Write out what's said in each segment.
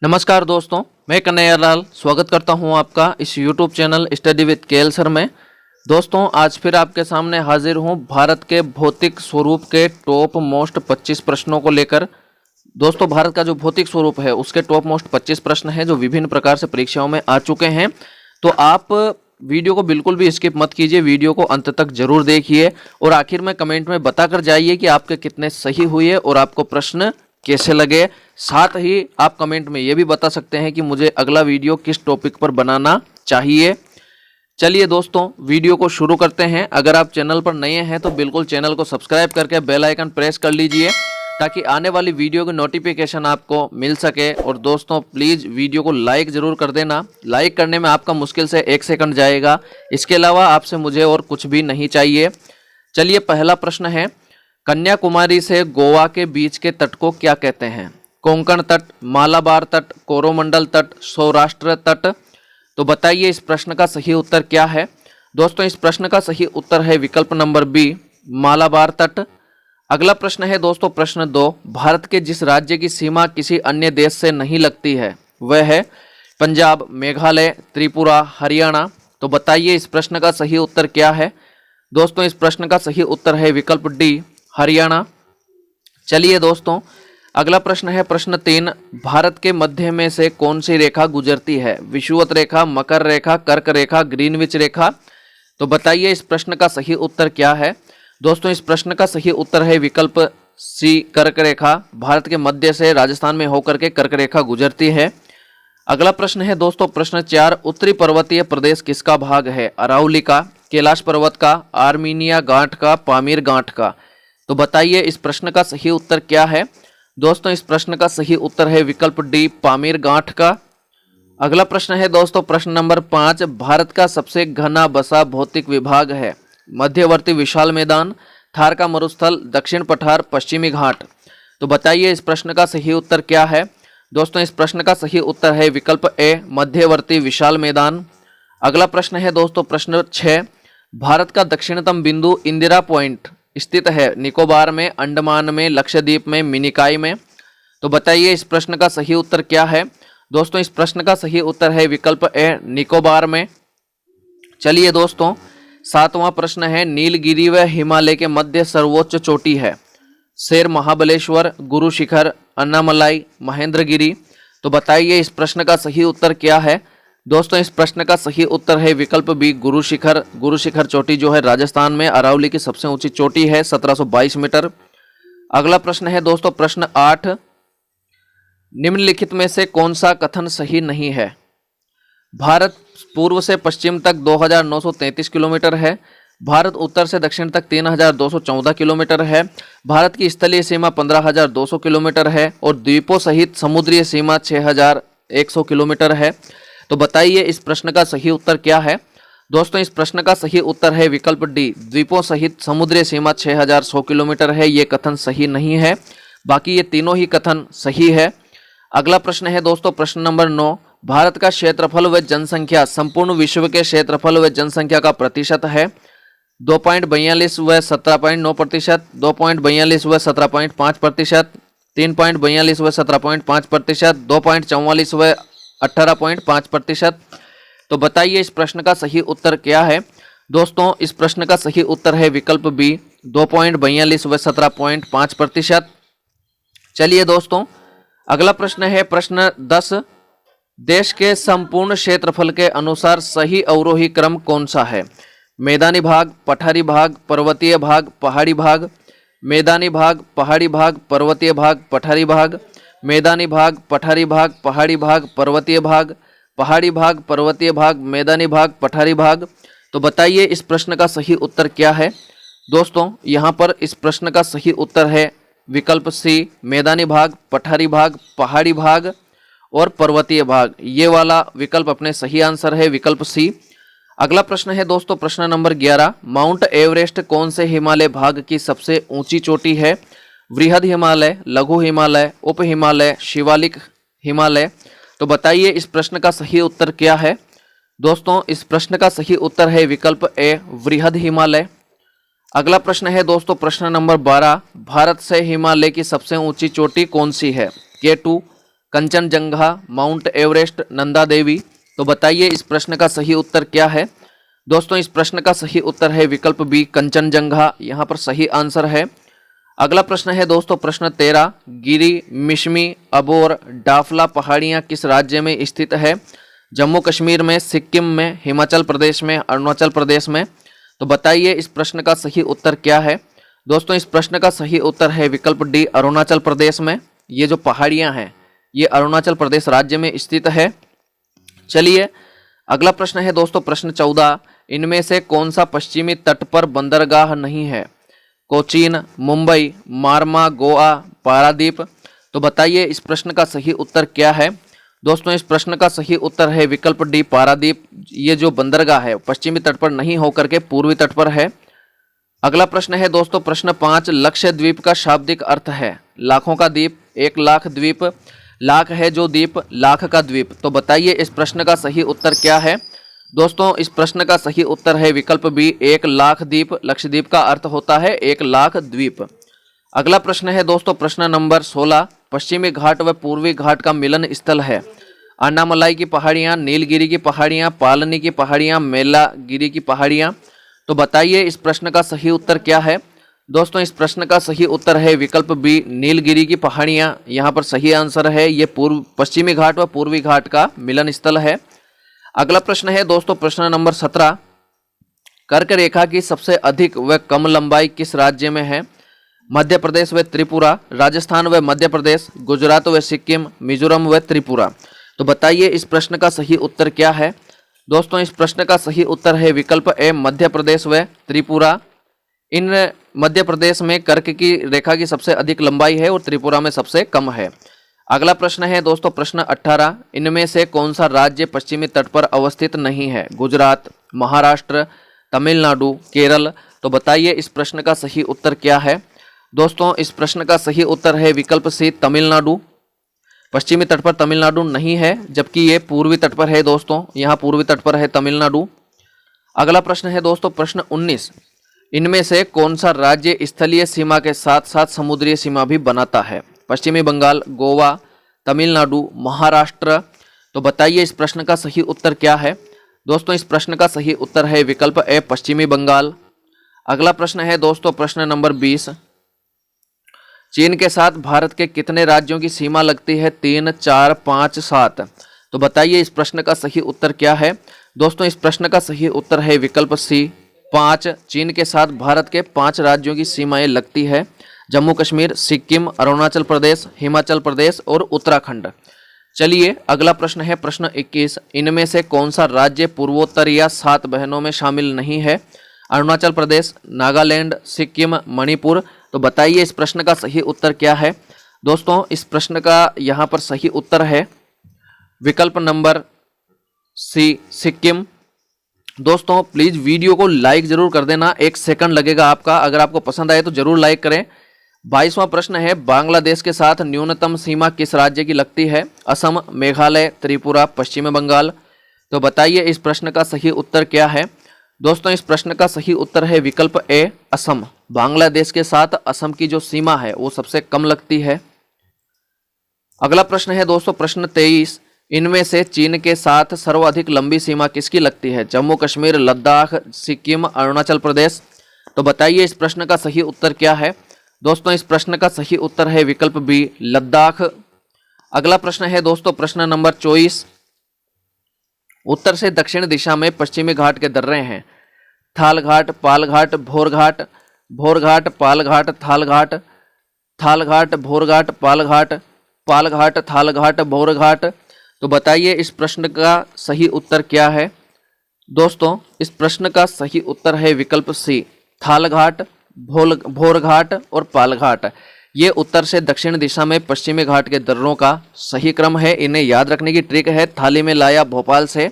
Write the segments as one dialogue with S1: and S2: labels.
S1: नमस्कार दोस्तों, मैं कन्हैया लाल स्वागत करता हूं आपका इस YouTube channel study with KL sir में। दोस्तों, आज फिर आपके सामने हाजिर हूं भारत के भौतिक स्वरूप के टॉप मोस्ट 25 प्रश्नों को लेकर। दोस्तों, भारत का जो भौतिक स्वरूप है उसके टॉप मोस्ट 25 प्रश्न हैं जो विभिन्न प्रकार से परीक्षाओं में आ चुके हैं। तो आप वीडियो को बिल्कुल भी स्किप मत कीजिए, वीडियो को अंत तक जरूर देखिए और आखिर में कमेंट में बताकर जाइए कि आपके कितने सही हुए और आपको प्रश्न कैसे लगे। साथ ही आप कमेंट में ये भी बता सकते हैं कि मुझे अगला वीडियो किस टॉपिक पर बनाना चाहिए। चलिए दोस्तों, वीडियो को शुरू करते हैं। अगर आप चैनल पर नए हैं तो बिल्कुल चैनल को सब्सक्राइब करके बेल आइकन प्रेस कर लीजिए ताकि आने वाली वीडियो की नोटिफिकेशन आपको मिल सके। और दोस्तों, प्लीज़ वीडियो को लाइक ज़रूर कर देना। लाइक करने में आपका मुश्किल से 1 सेकंड जाएगा। इसके अलावा आपसे मुझे और कुछ भी नहीं चाहिए। चलिए, पहला प्रश्न है, कन्याकुमारी से गोवा के बीच के तट को क्या कहते हैं? कोंकण तट, मालाबार तट, कोरोमंडल तट, सौराष्ट्र तट। तो बताइए इस प्रश्न का सही उत्तर क्या है? दोस्तों, इस प्रश्न का सही उत्तर है विकल्प नंबर बी, मालाबार तट। अगला प्रश्न है दोस्तों, प्रश्न 2, भारत के जिस राज्य की सीमा किसी अन्य देश से नहीं लगती है वह है पंजाब, मेघालय, त्रिपुरा, हरियाणा। तो बताइए इस प्रश्न का सही उत्तर क्या है? दोस्तों, इस प्रश्न का सही उत्तर है विकल्प डी, हरियाणा। चलिए दोस्तों, अगला प्रश्न है प्रश्न 3, भारत के मध्य में से कौन सी रेखा गुजरती है? विषुवत रेखा, मकर रेखा, कर्क रेखा, ग्रीनविच रेखा। तो बताइए इस प्रश्न का सही उत्तर क्या है? दोस्तों, इस प्रश्न का सही उत्तर है विकल्प सी, कर्क रेखा। भारत के मध्य से राजस्थान में होकर के कर्क रेखा गुजरती है। अगला प्रश्न है दोस्तों, प्रश्न 4, उत्तरी पर्वतीय प्रदेश किसका भाग है? अरावली का, कैलाश पर्वत का, आर्मीनिया गांठ का, पामीर गांठ का। तो बताइए इस प्रश्न का सही उत्तर क्या है? दोस्तों, इस प्रश्न का सही उत्तर है विकल्प डी, पामीर गांठ का। अगला प्रश्न है दोस्तों, प्रश्न नंबर 5, भारत का सबसे घना बसा भौतिक विभाग है? मध्यवर्ती विशाल मैदान, थार का मरुस्थल, दक्षिण पठार, पश्चिमी घाट। तो बताइए इस प्रश्न का सही उत्तर क्या है? दोस्तों, इस प्रश्न का सही उत्तर है विकल्प ए, मध्यवर्ती विशाल मैदान। अगला प्रश्न है दोस्तों, प्रश्न 6, भारत का दक्षिणतम बिंदु इंदिरा पॉइंट स्थित है निकोबार में, अंडमान में, लक्षद्वीप में, मिनिकॉय में। तो बताइए इस प्रश्न का सही उत्तर क्या है? दोस्तों, इस प्रश्न का सही उत्तर है विकल्प ए, निकोबार में। चलिए दोस्तों, 7वां प्रश्न है, नीलगिरी व हिमालय के मध्य सर्वोच्च चोटी है? शेर महाबलेश्वर, गुरु शिखर, अन्नामलाई, महेंद्रगिरी। तो बताइए इस प्रश्न का सही उत्तर क्या है? दोस्तों, इस प्रश्न का सही उत्तर है विकल्प बी, गुरु शिखर। गुरु शिखर चोटी जो है राजस्थान में अरावली की सबसे ऊंची चोटी है, 1722 मीटर। अगला प्रश्न है दोस्तों, प्रश्न 8, निम्नलिखित में से कौन सा कथन सही नहीं है? भारत पूर्व से पश्चिम तक 2933 किलोमीटर है। भारत उत्तर से दक्षिण तक 3214 किलोमीटर है। भारत की स्थलीय सीमा 15200 किलोमीटर है और द्वीपों सहित समुद्रीय सीमा 6100 किलोमीटर है। तो बताइए इस प्रश्न का सही उत्तर क्या है? दोस्तों, इस प्रश्न का सही उत्तर है विकल्प डी, द्वीपों सहित समुद्री सीमा 6100 किलोमीटर है। ये कथन सही नहीं है, बाकी ये तीनों ही कथन सही है। अगला प्रश्न है दोस्तों, प्रश्न नंबर 9, भारत का क्षेत्रफल व जनसंख्या संपूर्ण विश्व के क्षेत्रफल व जनसंख्या का प्रतिशत है? 2.42 व 17.9%, 2.42 व 17.5%, 3.42 व 17.5%, 2.44 व 18.5%। तो बताइए इस प्रश्न का सही उत्तर क्या है? दोस्तों, इस प्रश्न का सही उत्तर है विकल्प बी, 2.42 व 17.5%। चलिए दोस्तों, अगला प्रश्न है प्रश्न 10, देश के संपूर्ण क्षेत्रफल के अनुसार सही अवरोही क्रम कौन सा है? मैदानी भाग, पठारी भाग, पर्वतीय भाग, पहाड़ी भाग। मैदानी भाग, पहाड़ी भाग, पर्वतीय भाग, पठारी भाग। मैदानी भाग, पठारी भाग, पहाड़ी भाग, पर्वतीय भाग, पहाड़ी भाग, पर्वतीय भाग, मैदानी भाग, पठारी भाग। तो बताइए इस प्रश्न का सही उत्तर क्या है? दोस्तों, यहाँ पर इस प्रश्न का सही उत्तर है विकल्प सी, मैदानी भाग, पठारी भाग, पहाड़ी भाग और पर्वतीय भाग। ये वाला विकल्प अपने सही आंसर है, विकल्प सी। अगला प्रश्न है दोस्तों, प्रश्न नंबर 11, माउंट एवरेस्ट कौन से हिमालय भाग की सबसे ऊंची चोटी है? वृहद हिमालय, लघु हिमालय, उप हिमालय, शिवालिक हिमालय। तो बताइए इस प्रश्न का सही उत्तर क्या है? दोस्तों, इस प्रश्न का सही उत्तर है विकल्प ए, वृहद हिमालय। अगला प्रश्न है दोस्तों, प्रश्न नंबर 12, भारत से हिमालय की सबसे ऊंची चोटी कौन सी है? K2, Kanchenjunga, Mount Everest, Nanda Devi. तो बताइए इस प्रश्न का सही उत्तर क्या है। दोस्तों इस प्रश्न का सही उत्तर है विकल्प बी, कंचनजंगा, यहाँ पर सही आंसर है। अगला प्रश्न है दोस्तों प्रश्न 13, गिरी, मिशमी, अबोर, डाफला पहाड़ियाँ किस राज्य में स्थित है। जम्मू कश्मीर में, सिक्किम में, हिमाचल प्रदेश में, अरुणाचल प्रदेश में। तो बताइए इस प्रश्न का सही उत्तर क्या है। दोस्तों इस प्रश्न का सही उत्तर है विकल्प डी, अरुणाचल प्रदेश में। ये जो पहाड़ियाँ हैं ये अरुणाचल प्रदेश राज्य में स्थित है। चलिए अगला प्रश्न है दोस्तों प्रश्न 14, इनमें से कौन सा पश्चिमी तट पर बंदरगाह नहीं है। कोचीन, मुंबई, मारमा, गोवा, पारादीप। तो बताइए इस प्रश्न का सही उत्तर क्या है। दोस्तों इस प्रश्न का सही उत्तर है विकल्प डी, पारादीप। ये जो बंदरगाह है पश्चिमी तट पर नहीं होकर के पूर्वी तट पर है। अगला प्रश्न है दोस्तों प्रश्न 5, लक्षद्वीप का शाब्दिक अर्थ है। लाखों का द्वीप, 1 लाख द्वीप, लाख है जो द्वीप, लाख का द्वीप। तो बताइए इस प्रश्न का सही उत्तर क्या है। दोस्तों इस प्रश्न का सही उत्तर है विकल्प बी, 1 लाख द्वीप। लक्षद्वीप का अर्थ होता है 1 लाख द्वीप। अगला प्रश्न है दोस्तों प्रश्न नंबर 16, पश्चिमी घाट व पूर्वी घाट का मिलन स्थल है। अन्नामलाई की पहाड़ियाँ, नीलगिरी की पहाड़ियाँ, पालनी की पहाड़ियाँ, मेलागिरी की पहाड़ियाँ। तो बताइए इस प्रश्न का सही उत्तर क्या है। दोस्तों इस प्रश्न का सही उत्तर है विकल्प बी, नीलगिरी की पहाड़ियाँ, यहाँ पर सही आंसर है। ये पश्चिमी घाट व पूर्वी घाट का मिलन स्थल है। अगला प्रश्न है दोस्तों प्रश्न नंबर 17, कर्क रेखा की सबसे अधिक व कम लंबाई किस राज्य में है। मध्य प्रदेश व त्रिपुरा, राजस्थान व मध्य प्रदेश, गुजरात व सिक्किम, मिजोरम व त्रिपुरा। तो बताइए इस प्रश्न का सही उत्तर क्या है। दोस्तों इस प्रश्न का सही उत्तर है विकल्प ए, मध्य प्रदेश व त्रिपुरा। इन मध्य प्रदेश में कर्क की रेखा की सबसे अधिक लंबाई है और त्रिपुरा में सबसे कम है। अगला प्रश्न है दोस्तों प्रश्न 18, इनमें से कौन सा राज्य पश्चिमी तट पर अवस्थित नहीं है। गुजरात, महाराष्ट्र, तमिलनाडु, केरल। तो बताइए इस प्रश्न का सही उत्तर क्या है। दोस्तों इस प्रश्न का सही उत्तर है विकल्प सी, तमिलनाडु। पश्चिमी तट पर तमिलनाडु नहीं है, जबकि ये पूर्वी तट पर है दोस्तों, यहाँ पूर्वी तट पर है तमिलनाडु। अगला प्रश्न है दोस्तों प्रश्न 19, इनमें से कौन सा राज्य स्थलीय सीमा के साथ साथ समुद्री सीमा भी बनाता है। पश्चिमी बंगाल, गोवा, तमिलनाडु, महाराष्ट्र। तो बताइए इस प्रश्न का सही उत्तर क्या है। दोस्तों इस प्रश्न का सही उत्तर है विकल्प ए, पश्चिमी बंगाल। अगला प्रश्न है दोस्तों प्रश्न नंबर 20, चीन के साथ भारत के कितने राज्यों की सीमा लगती है। 3, 4, 5, 7। तो बताइए इस प्रश्न का सही उत्तर क्या है। दोस्तों इस प्रश्न का सही उत्तर है विकल्प सी, 5। चीन के साथ भारत के 5 राज्यों की सीमाएं लगती है। जम्मू कश्मीर, सिक्किम, अरुणाचल प्रदेश, हिमाचल प्रदेश और उत्तराखंड। चलिए अगला प्रश्न है प्रश्न 21, इनमें से कौन सा राज्य पूर्वोत्तर या 7 बहनों में शामिल नहीं है। अरुणाचल प्रदेश, नागालैंड, सिक्किम, मणिपुर। तो बताइए इस प्रश्न का सही उत्तर क्या है। दोस्तों इस प्रश्न का यहाँ पर सही उत्तर है विकल्प नंबर सी, सिक्किम। दोस्तों प्लीज वीडियो को लाइक जरूर कर देना, 1 सेकंड लगेगा आपका। अगर आपको पसंद आए तो जरूर लाइक करें। 22वां प्रश्न है, बांग्लादेश के साथ न्यूनतम सीमा किस राज्य की लगती है। असम, मेघालय, त्रिपुरा, पश्चिम बंगाल। तो बताइए इस प्रश्न का सही उत्तर क्या है। दोस्तों इस प्रश्न का सही उत्तर है विकल्प ए, असम। बांग्लादेश के साथ असम की जो सीमा है वो सबसे कम लगती है। अगला प्रश्न है दोस्तों प्रश्न 23, इनमें से चीन के साथ सर्वाधिक लंबी सीमा किसकी लगती है। जम्मू कश्मीर, लद्दाख, सिक्किम, अरुणाचल प्रदेश। तो बताइए इस प्रश्न का सही उत्तर क्या है। दोस्तों इस प्रश्न का सही उत्तर है विकल्प बी, लद्दाख। अगला प्रश्न है दोस्तों प्रश्न नंबर 24, उत्तर से दक्षिण दिशा में पश्चिमी घाट के दर्रे हैं। थाल घाट, पाल घाट, भोर घाट, भोर घाट, पाल घाट, थाल घाट, थाल घाट, भोर घाट, पाल घाट, पाल घाट, थाल घाट, भोर घाट। तो बताइए इस प्रश्न का सही उत्तर क्या है। दोस्तों इस प्रश्न का सही उत्तर है विकल्प सी, थाल घाट, भोर घाट और पाल घाट। ये उत्तर से दक्षिण दिशा में पश्चिमी घाट के दर्रों का सही क्रम है। इन्हें याद रखने की ट्रिक है, थाली में लाया भोपाल से।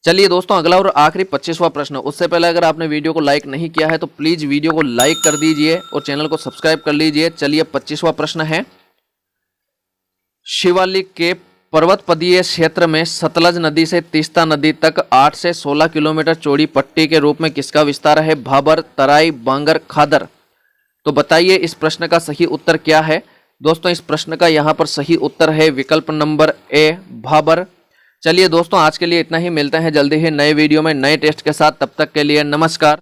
S1: चलिए दोस्तों अगला और आखिरी 25वां प्रश्न। उससे पहले अगर आपने वीडियो को लाइक नहीं किया है तो प्लीज वीडियो को लाइक कर दीजिए और चैनल को सब्सक्राइब कर लीजिए। चलिए 25वां प्रश्न है, शिवालिक के पर्वतपदीय क्षेत्र में सतलज नदी से तीस्ता नदी तक 8 से 16 किलोमीटर चौड़ी पट्टी के रूप में किसका विस्तार है। भाबर, तराई, बांगर, खादर। तो बताइए इस प्रश्न का सही उत्तर क्या है। दोस्तों इस प्रश्न का यहाँ पर सही उत्तर है विकल्प नंबर ए, भाबर। चलिए दोस्तों आज के लिए इतना ही, मिलते हैं जल्दी ही नए वीडियो में नए टेस्ट के साथ। तब तक के लिए नमस्कार।